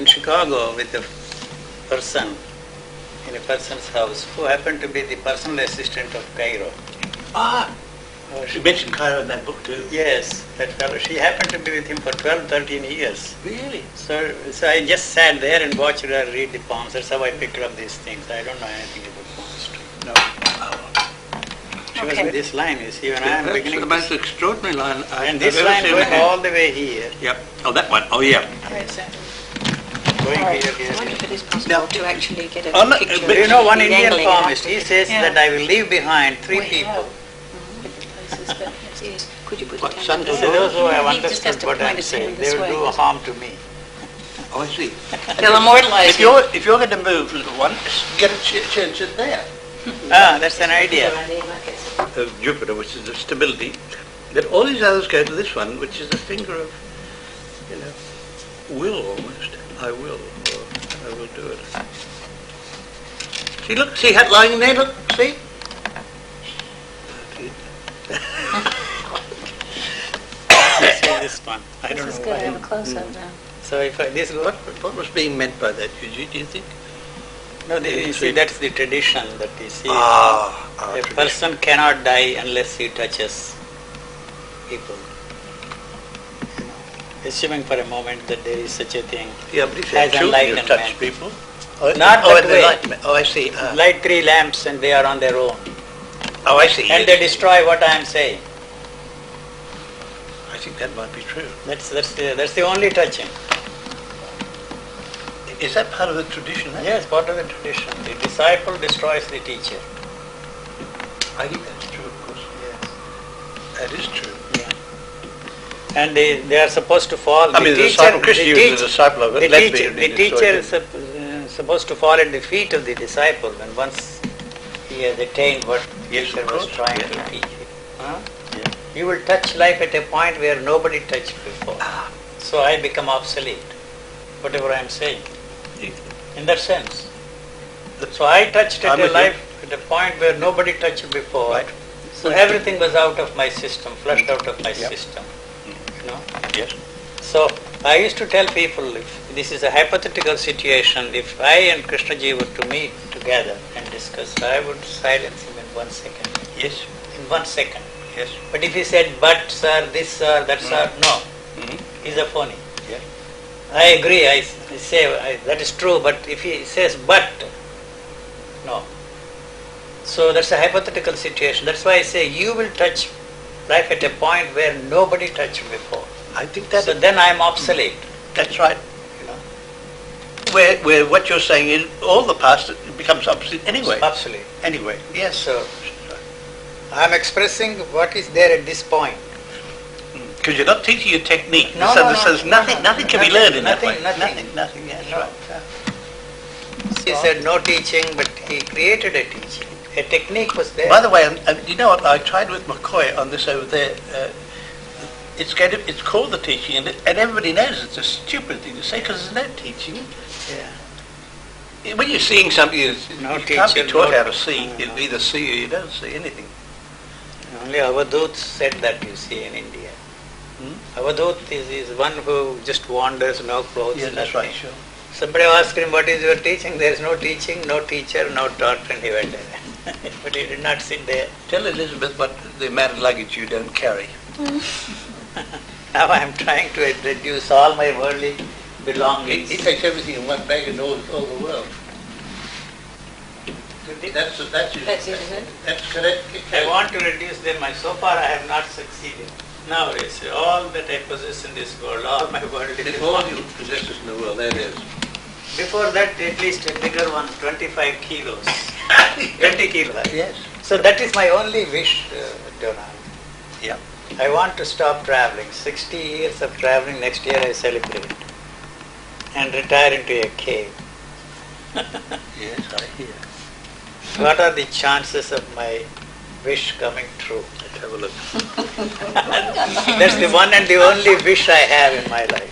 in Chicago with a person, in a person's house, who happened to be the personal assistant of Cairo. You mentioned Cairo in that book too. Yes, that fellow. She happened to be with him for 12, 13 years. Really? So I just sat there and watched her read the poems. That's how I picked up these things. I don't know anything about poetry. No. She was with this line, you see, when I am beginning. The most extraordinary line and this line going all the way here. Yep. Oh, that one. Oh, yeah. Going Right. here. I wonder if it is possible to actually get a no, picture. but You know, one of Indian dangling it up poemist, to he it. says Yeah. that I will leave behind three We people. have. Places, but yes. Could you put What, it down? sons or So those who have He just has understood to what point I'm his saying, hand they this will way. do harm to me. Oh, I see. They'll immortalize If you're going to move, little one, get a chair and sit there. That's an idea. Of Jupiter, which is the stability. Then all these others go to this one, which is the finger of, will almost. I will, or I will do it. See, look, see how lying there, look, see? See this one. I don't This is know good. Have a why. close-up now. So if this What was being meant by that, do you think? no, you see, that's the tradition that you see. A Tradition. person cannot die unless he touches people. Assuming for a moment that there is such a thing. Yeah, but if you as have children, you enlightenment. touch people. Not that way. Enlightenment. Oh, I see. Light 3 lamps and they are on their own. Oh, I see. And they destroy what I am saying. I think that might be true. That's the only touching. Is that part of the tradition? Yes, part of the tradition. The disciple destroys the teacher. I think that's true, of course. Yes. That is true. Yeah. And they are supposed to fall. I mean, the disciple, Krishna was a disciple of it. The teacher is supposed to fall at the feet of the disciple, and once he has attained what the Yes, teacher of was course. trying Yes. to teach him. Yeah. You will touch life at a point where nobody touched before. So I become obsolete, whatever I am saying. In that sense. So I touched at a life at a point where nobody touched before. Right. So everything was out of my system, flushed out of my system. You know? Yes. So I used to tell people, if this is a hypothetical situation, if I and Krishnaji were to meet together and discuss, I would silence him in 1 second. Yes. In 1 second. Yes. But if he said, but sir, this sir, that sir, no. He's a phony. Yeah. I agree, I say that is true, but if he says but, no. So that's a hypothetical situation. That's why I say you will touch life at a point where nobody touched before. I think that. So then I am obsolete. That's right. You know? Where what you're saying is all the past becomes obsolete anyway. Obsolete. Anyway. Yes. So I am expressing what is there at this point. Because you're not teaching a technique. No, so no, there's no, nothing. Nothing can be learned in nothing, that way. nothing. Nothing. Yes. No. Right. He said no teaching, but he created a teaching. A technique was there. By the way, you know what? I tried with McCoy on this over there. It's called the teaching, and everybody knows it's a stupid thing to say because there's no teaching. Yeah. When you're seeing something, you can't be teacher, taught no- how to see. no, You no. either see or you don't see anything. Only Avadut said that, you see, in India. Avadut is one who just wanders, no clothes, Yes, that's nothing. right. Sure. Somebody asked him, what is your teaching? There is no teaching, no teacher, no taught, and he went there. But he did not sit there. Tell Elizabeth what the amount of luggage you don't carry. Now I am trying to reduce all my worldly belongings. He takes everything in one bag and all the world. That's That's it, is it? That's correct. I want to reduce them. So far I have not succeeded. Now it's all that I possess in this world, all my worldly If all you belongings. possesses in the world, there it is. Before that, at least a bigger one, 25 kilos. 20 kilos. Yes. So that is my only wish, Donald. Yeah. I want to stop traveling. 60 years of traveling, next year I celebrate. And retire into a cave. Yes, I hear. What are the chances of my wish coming true? Let's have a look. That's the one and the only wish I have in my life.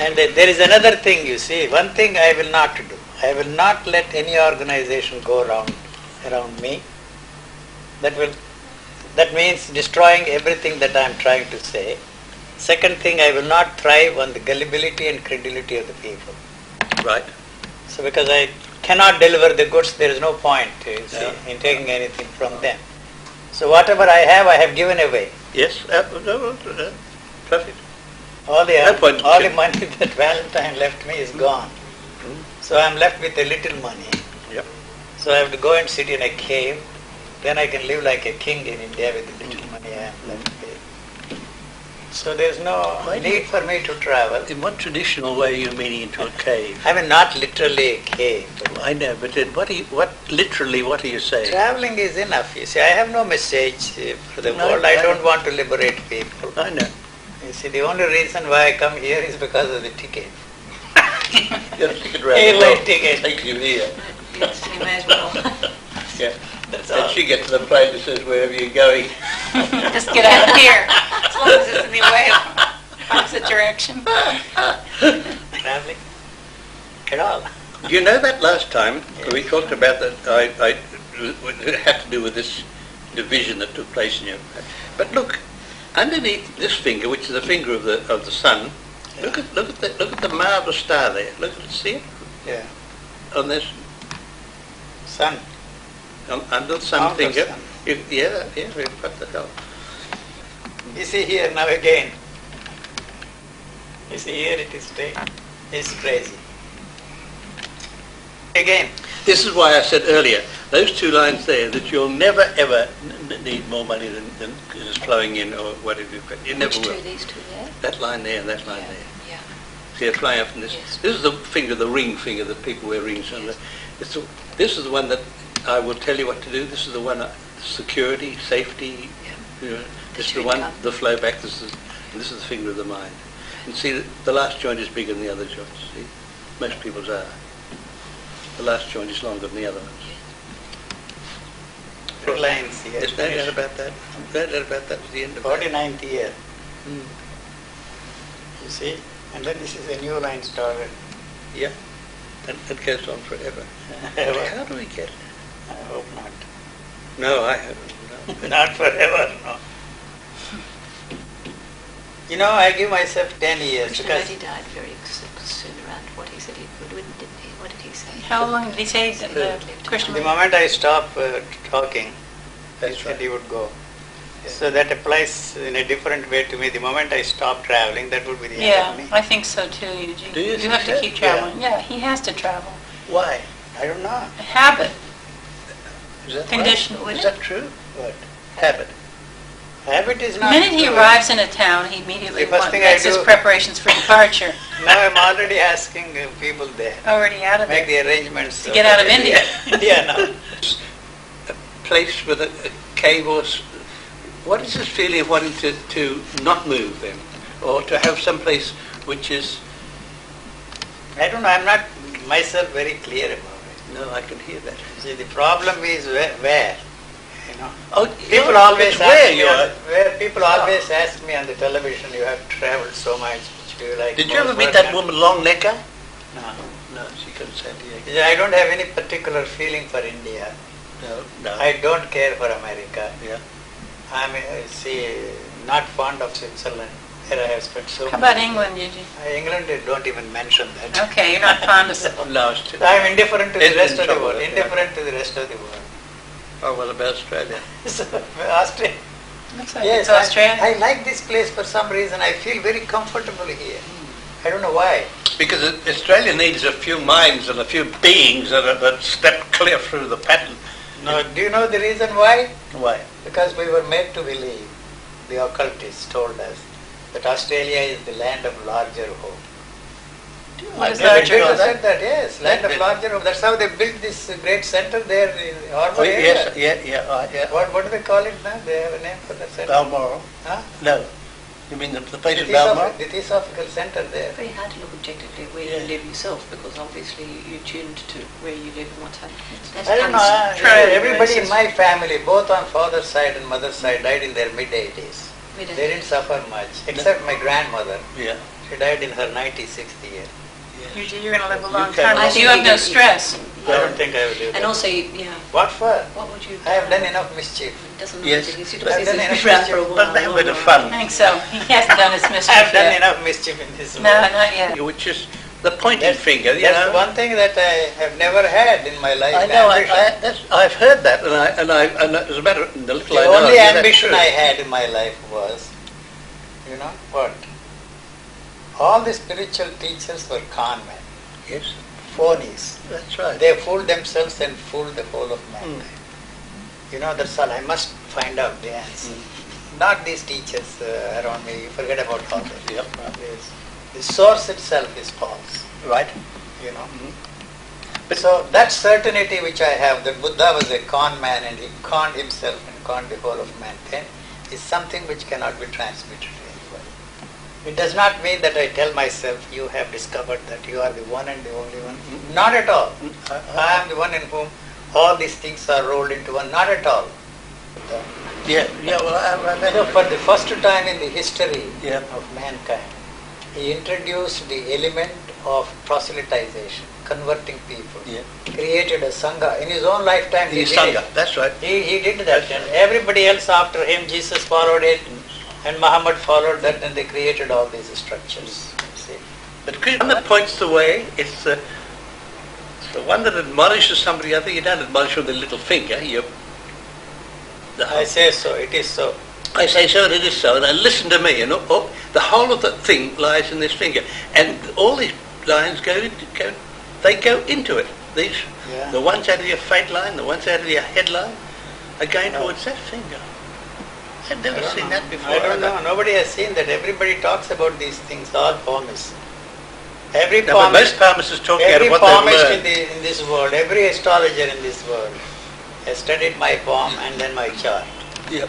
And there is another thing, you see. One thing I will not do. I will not let any organization go around me. That means destroying everything that I am trying to say. Second thing, I will not thrive on the gullibility and credulity of the people. Right. So because I cannot deliver the goods, there is no point you see, Yeah. in taking anything from them. So whatever I have given away. Yes. Perfect. All the No point in all the changing. money that Valentine left me is gone. So I'm left with a little money. Yep. So I have to go and sit in a cave. Then I can live like a king in India with the little money I am left with. So there's no Why do need you- for me to travel. In what traditional way are you meaning into a cave? I mean, not literally a cave. But I know, but then what are you saying? traveling is enough. You see, I have no message for the No, world. I I- don't want to liberate people. I know. You see, the only reason why I come here is because of the ticket. Get a ticket round Airline the world. ticket. Take you here. Yes, you may as well. Yeah. That's And all. she gets to the plane and says, wherever you're going. Just get out of here, as long as it's in the way of opposite direction. Traveling at all. You know that last time we talked about that, it had to do with this division that took place in you. But look, underneath this finger, which is the finger of the sun, look at the marvelous star there. Look at it, see it Yeah. on this Sun. under the sun Under the finger. sun. What the hell? You see here now again. You see here it is straight. It's crazy. Again. This is why I said earlier, those two lines there, that you'll never ever need more money than is flowing in or whatever. You never Which will. two, these two there? That line there and that line Yeah, there. yeah. See, they're flying up from this. Yes. This is the finger, the ring finger that people wear rings on. This is the one that I will tell you what to do. This is the one, security, safety. Yeah. You know, this is The the one, income. the flow back. This is the finger of the mind. And see, the last joint is bigger than the other joints. See, most people's are. The last joint is longer than the other ones. Two lines here. There's no doubt about that. No doubt about that. At the end of that. 49th year. You see? And then this is a new line started. Yeah. And it goes on forever. Ever. How do we get it? I hope not. No, I haven't. No. Not forever, no. You know, I give myself 10 years because Krishnamurti died very soon around what he said he would, didn't he? What did he say? How long did he say that the the Krishnamurti? moment I stop talking, he That's said right. he would go. Yeah. So that applies in a different way to me. The moment I stop traveling, that would be the end Yeah, of me. I think so too, Eugene. Do you think have to so? keep traveling. Yeah, he has to travel. Why? I don't know. A habit. Is that Condition, right? wouldn't Is that true? What? Habit. Habit is The not... minute he arrives in a town, he immediately The first thing I makes his do- preparations for departure. Now I'm already asking people there. Already out of Make there. the arrangements. To get out of India. India now. A place with a cave or... What is this feeling of wanting to not move then? Or to have some place which is... I don't know, I'm not myself very clear about it. No, I can hear that. See, the problem is where you know. Oh, People always it's where ask me you are. where people always ask me on the television, you have traveled so much, which do you like? Did you more, ever meet what that not?" woman, Long Necker? No. No, she couldn't say Diego. Yeah, I don't have any particular feeling for India. No. I don't care for America. Yeah. I'm not fond of Switzerland, where I have spent so How much. about England, Eugene? England, they don't even mention that. Okay, you're not fond of it. No, it's too... I'm indifferent to the It's rest in of the trouble, world. yeah. Indifferent to the rest of the world. Oh, what about Australia? So, Australia. Looks like Yes, it's Australia. I like this place for some reason. I feel very comfortable here. I don't know why. Because Australia needs a few minds and a few beings that step clear through the pattern. No, do you know the reason why? Why? Because we were made to believe, the occultists told us, that Australia is the land of larger hope. What is They larger built hope? said that, yes, land of That- larger hope. That's how they built this great center there in the harbour Oh, area. yes, yeah. What do they call it now? They have a name for that center. Balmoral. Huh? No. You mean the place The of Balmoral? Theosophical center there. Very hard to look objectively where Yeah. you live yourself, because obviously you're tuned to where you live and what's happening. That I don't know. comes- Everybody in my family, both on father's side and mother's side, died in their mid-80s. Mid- They didn't suffer much, except my grandmother. Yeah. She died in her 96th year. You're going to live a long You can- time. I You think have you no can- stress. I don't think I will do that. And also, yeah, What for? what would you? I have done enough mischief. It doesn't Yes. matter. You should I've have done been enough around for a mischief. while. But have a bit of I fun. think so. He hasn't done his mischief I've done yet. enough mischief in this No, world. not yet. Which is the pointing That's- finger, you That's know. one thing that I have never had in my life. I know. ambition. I've heard that, and as a matter of the little The I know, only that's ambition true. I had in my life was, you know what? All the spiritual teachers were con men, Yes, phonies. that's right. They fooled themselves and fooled the whole of mankind. You know, that's all. I must find out the answer. Not these teachers around me. Forget about all that. Yep. Yes. The source itself is false. Right. You know. But so that certainty which I have, that Buddha was a con man and he conned himself and conned the whole of mankind, is something which cannot be transmitted to anybody. It does not mean that I tell myself, you have discovered that you are the one and the only one. Not at all. I am the one in whom all these things are rolled into one. Not at all. Yeah. Well, I You know, for the first time in the history Yeah. of mankind, he introduced the element of proselytization, converting people. Yeah. Created a sangha. In his own lifetime, he He's did Sangha. it. That's right. He did that, and everybody else after him, Jesus followed it, and Muhammad followed that, and they created all these structures. See? But the one that points the way, it's the one that admonishes somebody. I think you don't admonish with a little finger. I say so. It is so. I say so, and it is so. And listen to me. The whole of the thing lies in this finger, and all these lines go into it. These, Yeah. the ones out of your fate line, the ones out of your head line, are going towards that finger. I've never seen that before. I don't know. Nobody has seen that. Everybody talks about these things. All palmists. Every No, but most palmist, palmists talk out every of what they've palmist learned. in this world, every astrologer in this world has studied my palm and then my chart. Yep.